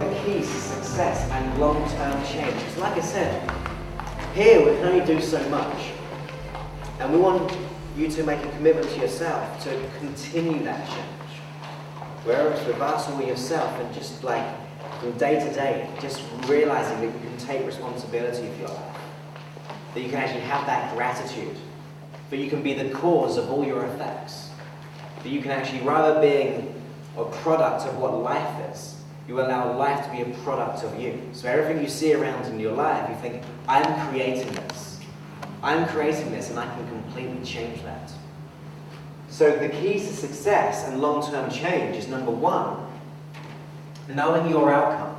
The keys to success and long-term change. Because like I said, here we can only do so much. And we want you to make a commitment to yourself to continue that change. Whereas with us or yourself, and just like from day to day, just realizing that you can take responsibility for your life. That you can actually have that gratitude. That you can be the cause of all your effects. That you can actually, rather being a product of what life is, you allow life to be a product of you. So everything you see around in your life, you think, I'm creating this. I'm creating this and I can completely change that. So the keys to success and long-term change is number one, knowing your outcome.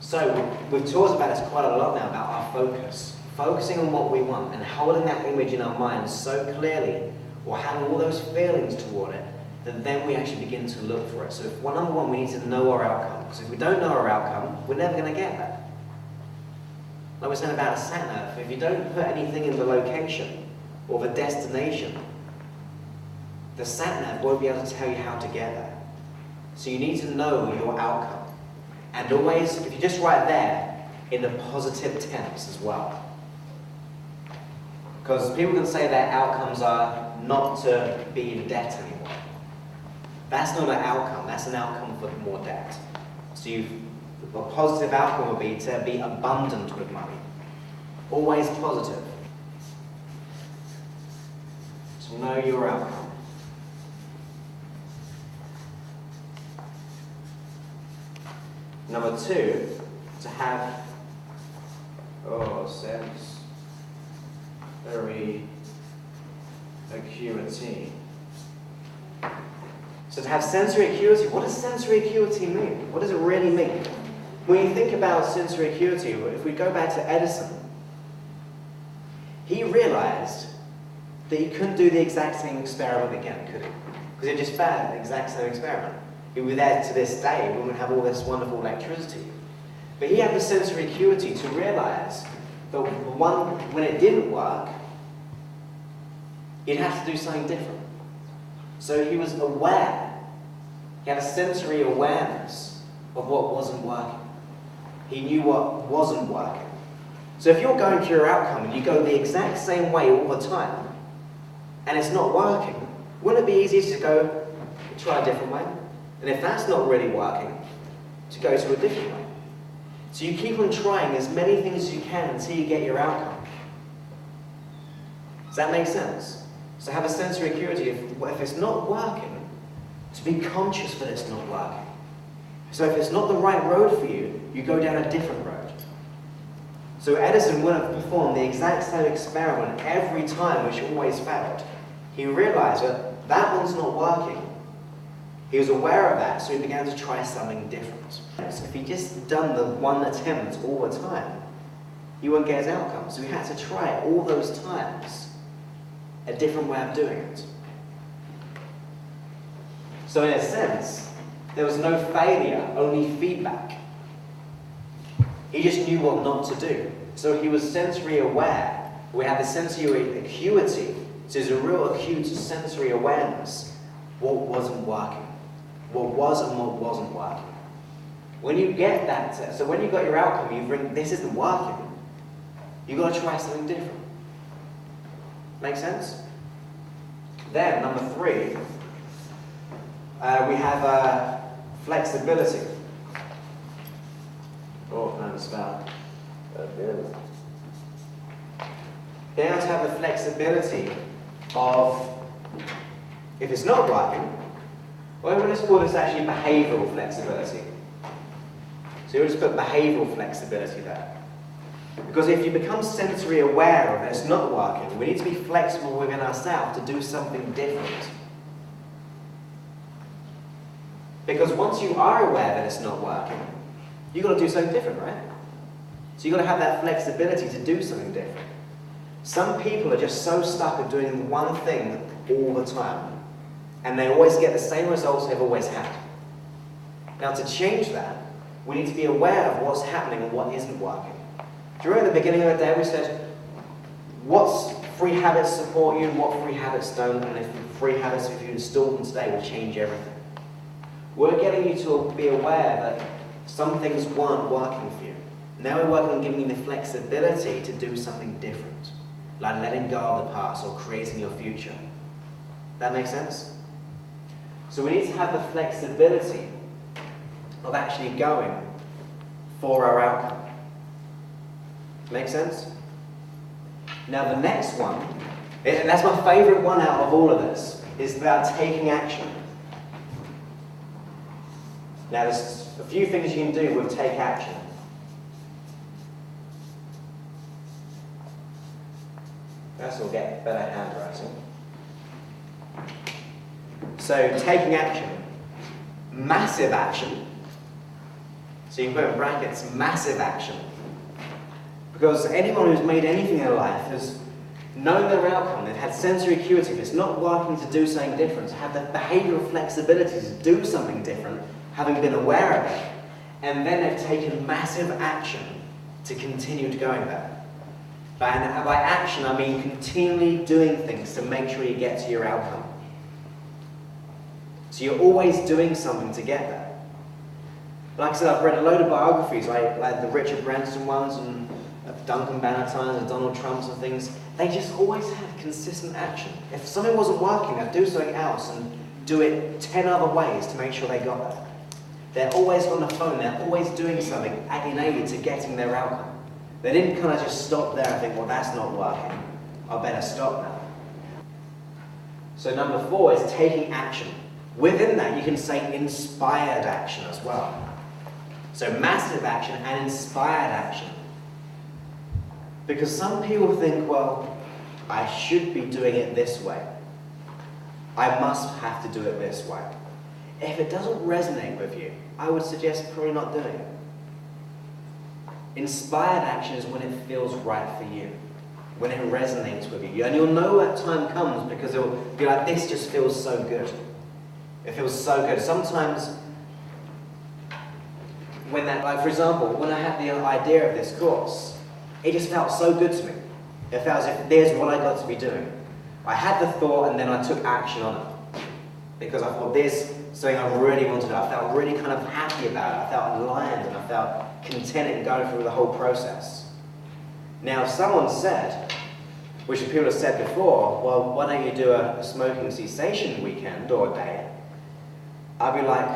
So we've talked about this quite a lot now, about our focus. Focusing on what we want and holding that image in our minds so clearly, or having all those feelings toward it, that then we actually begin to look for it. So number one, we need to know our outcome. Because if we don't know our outcome, we're never going to get there. Like we're saying about a sat-nav, if you don't put anything in the location or the destination, the sat-nav won't be able to tell you how to get there. So you need to know your outcome. And always, if you just write there, in the positive tense as well. Because people can say their outcomes are not to be in debt anymore. That's not an outcome, that's an outcome for more debt. So a positive outcome would be to be abundant with money. Always positive. To know your outcome. Number two, to have sensory acuity. So to have sensory acuity, what does sensory acuity mean? What does it really mean? When you think about sensory acuity, if we go back to Edison, he realized that he couldn't do the exact same experiment again, could he? Because he just failed the exact same experiment. He was there to this day, we would have all this wonderful electricity. But he had the sensory acuity to realize that when it didn't work, he'd have to do something different. So he was aware. He had a sensory awareness of what wasn't working. He knew what wasn't working. So if you're going to your outcome and you go the exact same way all the time, and it's not working, wouldn't it be easier to go try a different way? And if that's not really working, to go to a different way. So you keep on trying as many things as you can until you get your outcome. Does that make sense? So have a sensory acuity. If it's not working, to be conscious that it's not working. So if it's not the right road for you, you go down a different road. So Edison wouldn't have performed the exact same experiment every time, which always failed. He realized that that one's not working. He was aware of that, so he began to try something different. So if he just done the one attempt all the time, he wouldn't get his outcome. So he had to try it all those times, a different way of doing it. So in a sense, there was no failure, only feedback. He just knew what not to do. So he was sensory aware. We had the sensory acuity. So there's a real acute sensory awareness. What wasn't working. What was and what wasn't working. When you get that, so when you got your outcome, you bring, this isn't working. You've got to try something different. Make sense? Then, number three, we have flexibility. Oh, no, it's about ability. They have to have the flexibility of, if it's not working, well, we'll just call this actually behavioural flexibility. So you'll just put behavioural flexibility there. Because if you become sensory aware of it's not working, we need to be flexible within ourselves to do something different. Because once you are aware that it's not working, you've got to do something different, right? So you've got to have that flexibility to do something different. Some people are just so stuck at doing one thing all the time, and they always get the same results they've always had. Now to change that, we need to be aware of what's happening and what isn't working. Do you remember at the beginning of the day we said, what free habits support you and what free habits don't, and if free habits, if you install them today, will change everything. We're getting getting you to be aware that some things weren't working for you. Now we're working on giving you the flexibility to do something different, like letting go of the past or creating your future. That makes sense? So we need to have the flexibility of actually going for our outcome. Make sense? Now the next one, and that's my favourite one out of all of this, is about taking action. Now there's a few things you can do with take action. First we'll get better handwriting. So taking action, massive action. So you can put in brackets, massive action. Because anyone who's made anything in their life has known their outcome, they've had sensory acuity, if it's not working to do something different, to have the behavioural flexibility to do something different, having been aware of it, and then they've taken massive action to continue going there. By action, I mean continually doing things to make sure you get to your outcome. So you're always doing something to get there. Like I said, I've read a load of biographies, like the Richard Branson ones, and Duncan Bannatyne's and Donald Trump's and things. They just always had consistent action. If something wasn't working, they'd do something else and do it 10 other ways to make sure they got there. They're always on the phone, they're always doing something alienated to getting their outcome. They didn't kind of just stop there and think, well, that's not working, I better stop now. So number 4 is taking action. Within that, you can say inspired action as well. So massive action and inspired action. Because some people think, well, I should be doing it this way. I must have to do it this way. If it doesn't resonate with you, I would suggest probably not doing it. Inspired action is when it feels right for you, when it resonates with you. And you'll know that time comes because it'll be like, this just feels so good. It feels so good. Sometimes, when that, like for example, when I had the idea of this course, it just felt so good to me. It felt as if there's what I got to be doing. I had the thought and then I took action on it. Because I thought there's something I really wanted to do. I felt really kind of happy about it. I felt aligned and I felt content in going through the whole process. Now, if someone said, which people have said before, well, why don't you do a smoking cessation weekend or a day? I'd be like,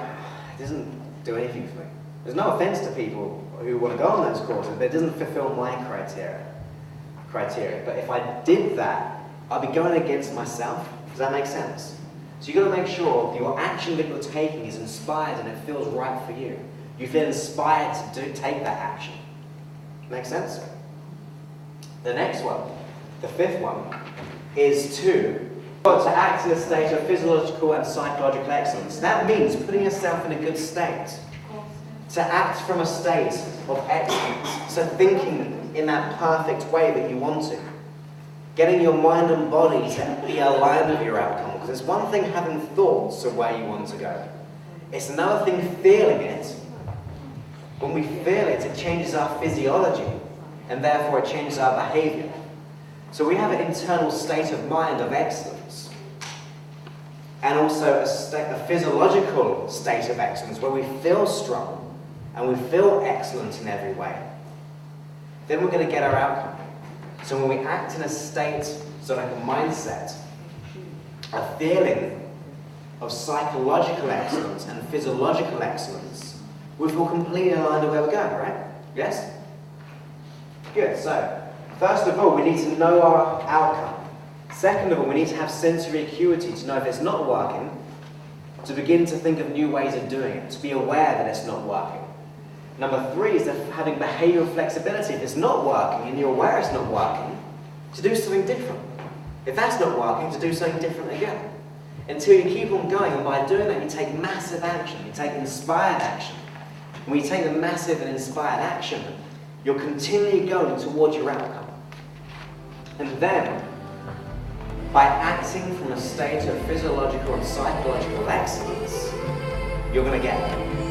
it doesn't do anything for me. There's no offense to people who want to go on those courses, but it doesn't fulfill my criteria. But if I did that, I'd be going against myself. Does that make sense? So you've got to make sure your action that you're taking is inspired and it feels right for you. You feel inspired to take that action. Make sense? The next one, the 5th one, is to act in a state of physiological and psychological excellence. That means putting yourself in a good state. To act from a state of excellence. So thinking in that perfect way that you want to. Getting your mind and body to be aligned with your outcome. Because it's one thing having thoughts of where you want to go. It's another thing feeling it. When we feel it, it changes our physiology. And therefore it changes our behavior. So we have an internal state of mind of excellence. And also a physiological state of excellence where we feel strong. And we feel excellent in every way. Then we're going to get our outcome. So when we act in a state, so like a mindset, a feeling of psychological excellence and physiological excellence, we feel completely aligned to where we're going, right? Yes? Good. So, first of all, we need to know our outcome. Second of all, we need to have sensory acuity to know if it's not working, to begin to think of new ways of doing it, to be aware that it's not working. Number 3 is having behavioural flexibility. If it's not working and you're aware it's not working, to do something different. If that's not working, to do something different again. Until you keep on going, and by doing that you take massive action, you take inspired action. When you take the massive and inspired action, you're continually going towards your outcome. And then, by acting from a state of physiological and psychological excellence, you're going to get there.